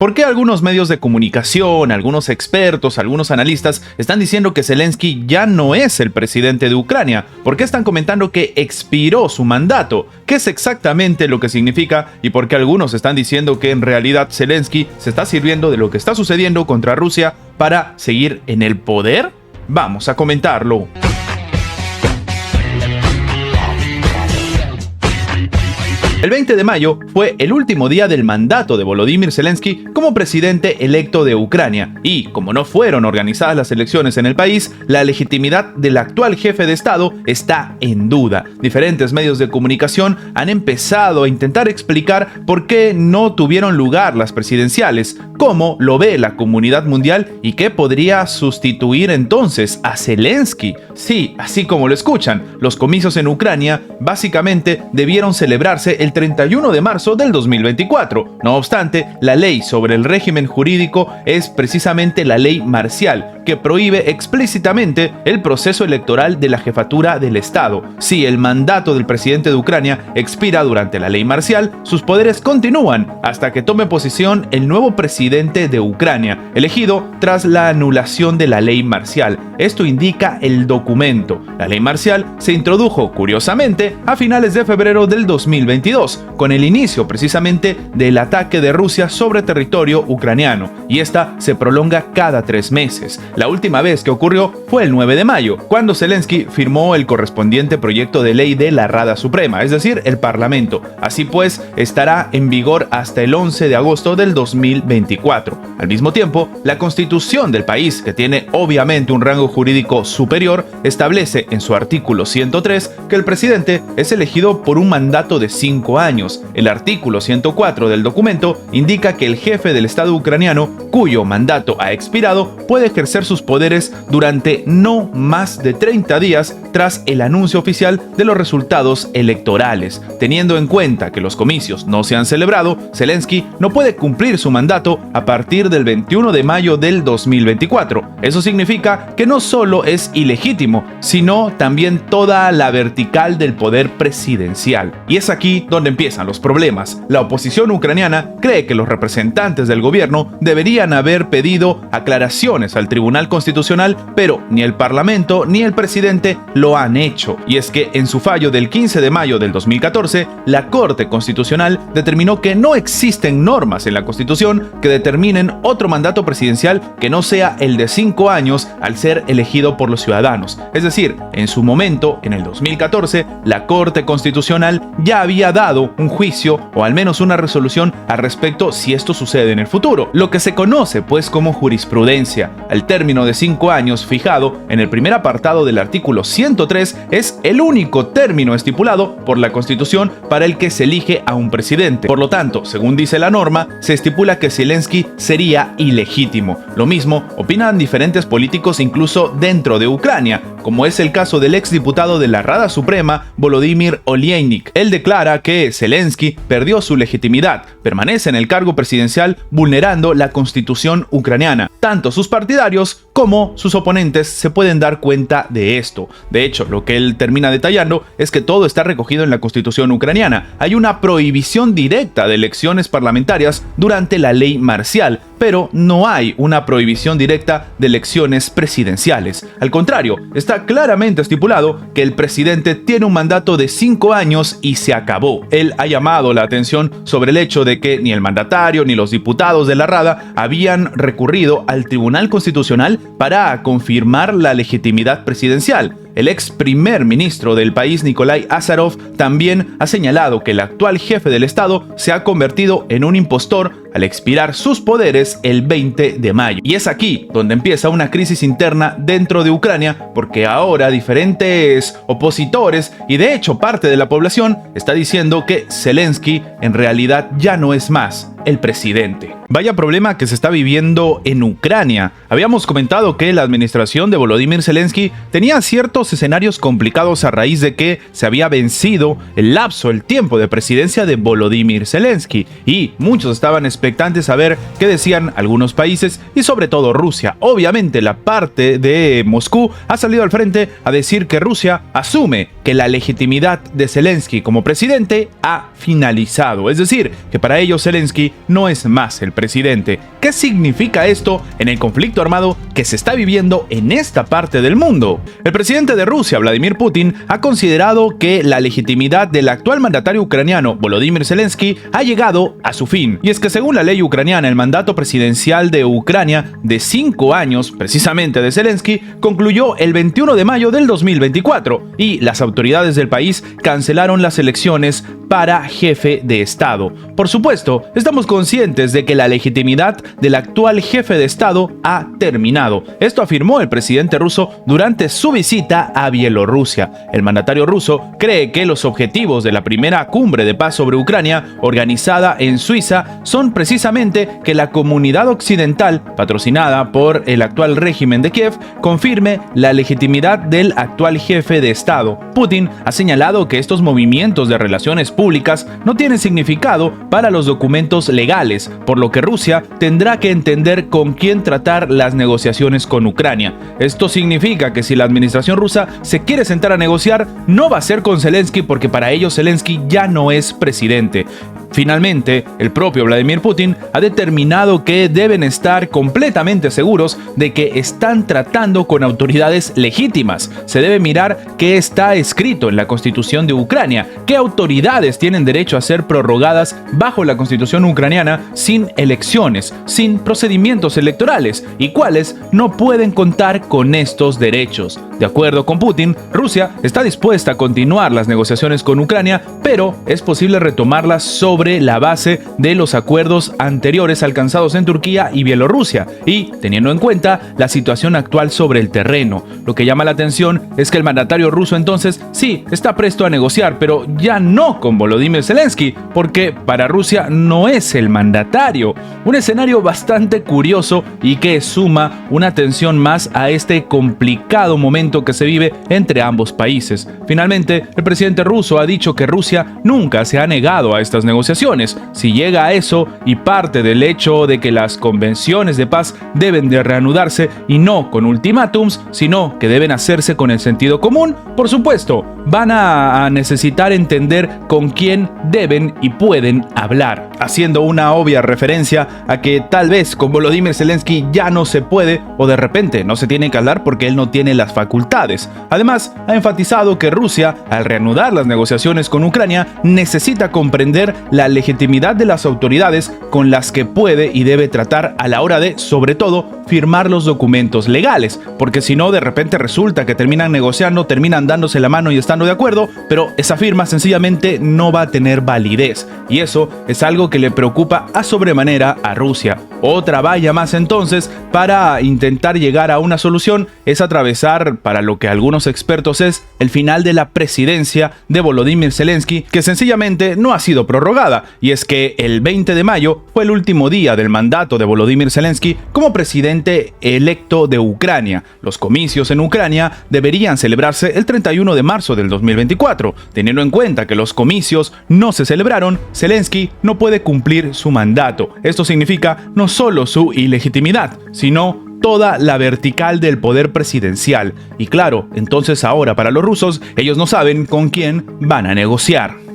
¿Por qué algunos medios de comunicación, algunos expertos, algunos analistas están diciendo que Zelensky ya no es el presidente de Ucrania? ¿Por qué están comentando que expiró su mandato? ¿Qué es exactamente lo que significa? ¿Y por qué algunos están diciendo que en realidad Zelensky se está sirviendo de lo que está sucediendo contra Rusia para seguir en el poder? Vamos a comentarlo. El 20 de mayo fue el último día del mandato de Volodymyr Zelensky como presidente electo de Ucrania, y como no fueron organizadas las elecciones en el país, la legitimidad del actual jefe de Estado está en duda. Diferentes medios de comunicación han empezado a intentar explicar por qué no tuvieron lugar las presidenciales, cómo lo ve la comunidad mundial y qué podría sustituir entonces a Zelensky. Sí, así como lo escuchan, los comicios en Ucrania básicamente debieron celebrarse el 31 de marzo del 2024. No obstante, la ley sobre el régimen jurídico es precisamente la ley marcial, que prohíbe explícitamente el proceso electoral de la jefatura del Estado. Si el mandato del presidente de Ucrania expira durante la ley marcial, sus poderes continúan hasta que tome posesión el nuevo presidente de Ucrania, elegido tras la anulación de la ley marcial. Esto indica el documento. La ley marcial se introdujo, curiosamente, a finales de febrero del 2022, con el inicio precisamente del ataque de Rusia sobre territorio ucraniano, y esta se prolonga cada 3 meses. La última vez que ocurrió fue el 9 de mayo, cuando Zelensky firmó el correspondiente proyecto de ley de la Rada Suprema, es decir, el Parlamento. Así pues, estará en vigor hasta el 11 de agosto del 2024. Al mismo tiempo, la Constitución del país, que tiene obviamente un rango jurídico superior, establece en su artículo 103 que el presidente es elegido por un mandato de 5 años. El artículo 104 del documento indica que el jefe del Estado ucraniano, cuyo mandato ha expirado, puede ejercer sus poderes durante no más de 30 días tras el anuncio oficial de los resultados electorales. Teniendo en cuenta que los comicios no se han celebrado, Zelensky no puede cumplir su mandato a partir del 21 de mayo del 2024. Eso significa que no solo es ilegítimo, sino también toda la vertical del poder presidencial. Y es aquí donde empiezan los problemas. La oposición ucraniana cree que los representantes del gobierno deberían haber pedido aclaraciones al Tribunal Constitucional, pero ni el Parlamento ni el presidente lo han hecho. Y es que en su fallo del 15 de mayo del 2014, la Corte Constitucional determinó que no existen normas en la Constitución que determinen otro mandato presidencial que no sea el de 5 años al ser elegido por los ciudadanos. Es decir, en su momento, en el 2014, la Corte Constitucional ya había dado un juicio o al menos una resolución al respecto si esto sucede en el futuro, lo que se conoce pues como jurisprudencia. Al término de 5 años fijado en el primer apartado del artículo 103 es el único término estipulado por la Constitución para el que se elige a un presidente. Por lo tanto, según dice la norma, se estipula que Zelensky sería ilegítimo. Lo mismo opinan diferentes políticos incluso dentro de Ucrania, como es el caso del exdiputado de la Rada Suprema, Volodymyr Oleynik. Él declara que Zelensky perdió su legitimidad, permanece en el cargo presidencial vulnerando la Constitución ucraniana. Tanto sus partidarios como sus oponentes se pueden dar cuenta de esto. De hecho, lo que él termina detallando es que todo está recogido en la Constitución ucraniana. Hay una prohibición directa de elecciones parlamentarias durante la ley marcial, pero no hay una prohibición directa de elecciones presidenciales. Al contrario, está claramente estipulado que el presidente tiene un mandato de 5 años y se acabó. Él ha llamado la atención sobre el hecho de que ni el mandatario ni los diputados de la Rada habían recurrido al Tribunal Constitucional para confirmar la legitimidad presidencial. El ex primer ministro del país, Nikolai Azarov, también ha señalado que el actual jefe del Estado se ha convertido en un impostor al expirar sus poderes el 20 de mayo. Y es aquí donde empieza una crisis interna dentro de Ucrania, porque ahora diferentes opositores y de hecho parte de la población está diciendo que Zelensky en realidad ya no es más el presidente. Vaya problema que se está viviendo en Ucrania. Habíamos comentado que la administración de Volodymyr Zelensky tenía ciertos escenarios complicados a raíz de que se había vencido el tiempo de presidencia de Volodymyr Zelensky, y muchos estaban expectantes a ver qué decían algunos países y sobre todo Rusia. Obviamente la parte de Moscú ha salido al frente a decir que Rusia asume que la legitimidad de Zelensky como presidente ha finalizado. Es decir, que para ellos Zelensky no es más el presidente. ¿Qué significa esto en el conflicto armado que se está viviendo en esta parte del mundo? El presidente de Rusia, Vladimir Putin, ha considerado que la legitimidad del actual mandatario ucraniano, Volodymyr Zelensky, ha llegado a su fin. Y es que según la ley ucraniana, el mandato presidencial de Ucrania de 5 años, precisamente de Zelensky, concluyó el 21 de mayo del 2024 y las autoridades del país cancelaron las elecciones para jefe de Estado. Por supuesto, estamos conscientes de que la legitimidad del actual jefe de Estado ha terminado. Esto afirmó el presidente ruso durante su visita a Bielorrusia. El mandatario ruso cree que los objetivos de la primera cumbre de paz sobre Ucrania, organizada en Suiza, son precisamente que la comunidad occidental, patrocinada por el actual régimen de Kiev, confirme la legitimidad del actual jefe de Estado. Putin ha señalado que estos movimientos de relaciones públicas no tienen significado para los documentos legales, por lo que Rusia tendrá que entender con quién tratar las negociaciones con Ucrania. Esto significa que si la administración rusa se quiere sentar a negociar, no va a ser con Zelensky, porque para ellos Zelensky ya no es presidente. Finalmente, el propio Vladimir Putin ha determinado que deben estar completamente seguros de que están tratando con autoridades legítimas. Se debe mirar qué está escrito en la Constitución de Ucrania, qué autoridades tienen derecho a ser prorrogadas bajo la Constitución ucraniana sin elecciones, sin procedimientos electorales, y cuáles no pueden contar con estos derechos. De acuerdo con Putin, Rusia está dispuesta a continuar las negociaciones con Ucrania, pero es posible retomarlas sobre la base de los acuerdos anteriores alcanzados en Turquía y Bielorrusia, y teniendo en cuenta la situación actual sobre el terreno. Lo que llama la atención es que el mandatario ruso entonces sí está presto a negociar, pero ya no con Volodymyr Zelensky, porque para Rusia no es el mandatario. Un escenario bastante curioso y que suma una tensión más a este complicado momento que se vive entre ambos países. Finalmente, el presidente ruso ha dicho que Rusia nunca se ha negado a estas negociaciones. Si llega a eso, y parte del hecho de que las convenciones de paz deben de reanudarse y no con ultimátums, sino que deben hacerse con el sentido común, por supuesto, van a necesitar entender con quién deben y pueden hablar, haciendo una obvia referencia a que tal vez con Volodymyr Zelensky ya no se puede, o de repente no se tiene que hablar porque él no tiene las facultades. Además, ha enfatizado que Rusia, al reanudar las negociaciones con Ucrania, necesita comprender la legitimidad de las autoridades con las que puede y debe tratar a la hora de, sobre todo, firmar los documentos legales, porque si no, de repente resulta que terminan negociando, terminan dándose la mano y estando de acuerdo, pero esa firma sencillamente no va a tener validez, y eso es algo que le preocupa a sobremanera a Rusia. Otra valla más entonces para intentar llegar a una solución es atravesar, para lo que algunos expertos es, el final de la presidencia de Volodymyr Zelensky, que sencillamente no ha sido prorrogada, y es que el 20 de mayo fue el último día del mandato de Volodymyr Zelensky como presidente electo de Ucrania. Los comicios en Ucrania deberían celebrarse el 31 de marzo del 2024. Teniendo en cuenta que los comicios no se celebraron, Zelensky no puede cumplir su mandato. Esto significa no solo su ilegitimidad, sino toda la vertical del poder presidencial. Y claro, entonces ahora para los rusos, ellos no saben con quién van a negociar.